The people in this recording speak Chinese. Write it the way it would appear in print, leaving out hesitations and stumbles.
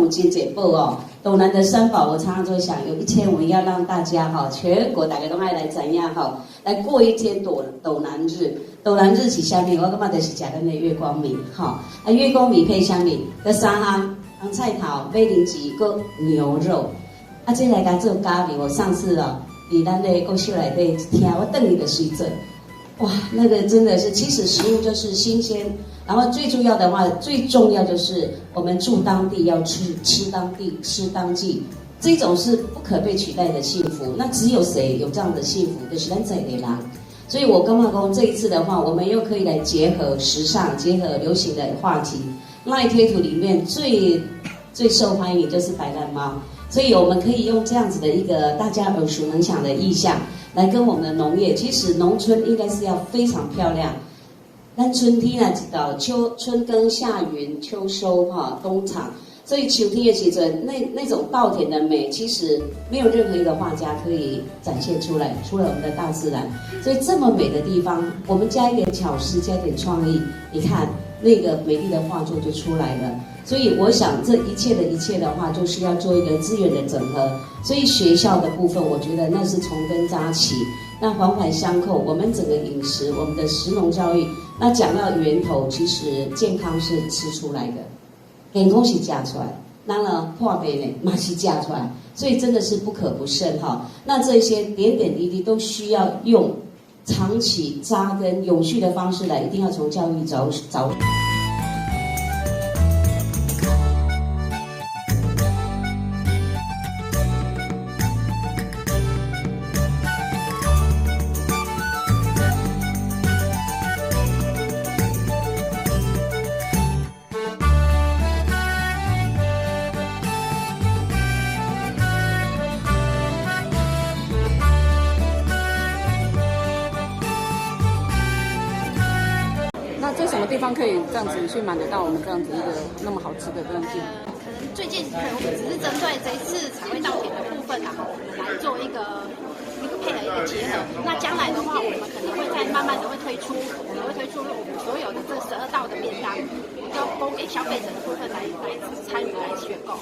金姐报哦。斗南的三宝，我常常就想，有一天我们要让大家哈，全国大家都爱来怎样哈，来过一天斗南日。斗南日是虾米？我感觉就是吃咱的月光米哈，月光米配虾米？个三项红菜头、马铃薯、个牛肉，这来甲做咖喱。我上次哦，伫咱的故事内底听，我等你的水准。哇，那个真的是，其实食物就是新鲜，然后最重要的话，最重要就是我们住当地要吃当地吃当季，这种是不可被取代的幸福。那只有谁有这样的幸福，就是咱这里人。所以我感觉讲这一次的话，我们又可以来结合时尚，结合流行的话题。LINE贴图里面最受欢迎就是白兰猫，所以我们可以用这样子的一个大家耳熟能详的意象。来跟我们的农业，其实农村应该是要非常漂亮。但春天呢，到春耕夏耘秋收哈，冬藏，所以秋天的时阵，那种稻田的美，其实没有任何一个画家可以展现出来，除了我们的大自然。所以这么美的地方，我们加一点巧思，加一点创意，你看那个美丽的画作就出来了。所以我想，这一切的话，就是要做一个资源的整合。所以学校的部分，我觉得那是从根扎起，那环环相扣。我们整个饮食，我们的食农教育，那讲到源头，其实健康是吃出来的，健康是嫁出来，当然破病呢嘛是嫁出来，所以真的是不可不慎哈。那这些点点滴滴都需要用长期扎根、永续的方式来，一定要从教育着手。这什么地方可以这样子去买得到我们这样子一个那么好吃的这样子？可能最近可能我们只是针对这一次彩绘稻田的部分，然后我们来做一个配合一个结合。那将来的话，我们可能会再慢慢的会推出我们所有的这12道的便当，要供给消费者的部分来参与来选购。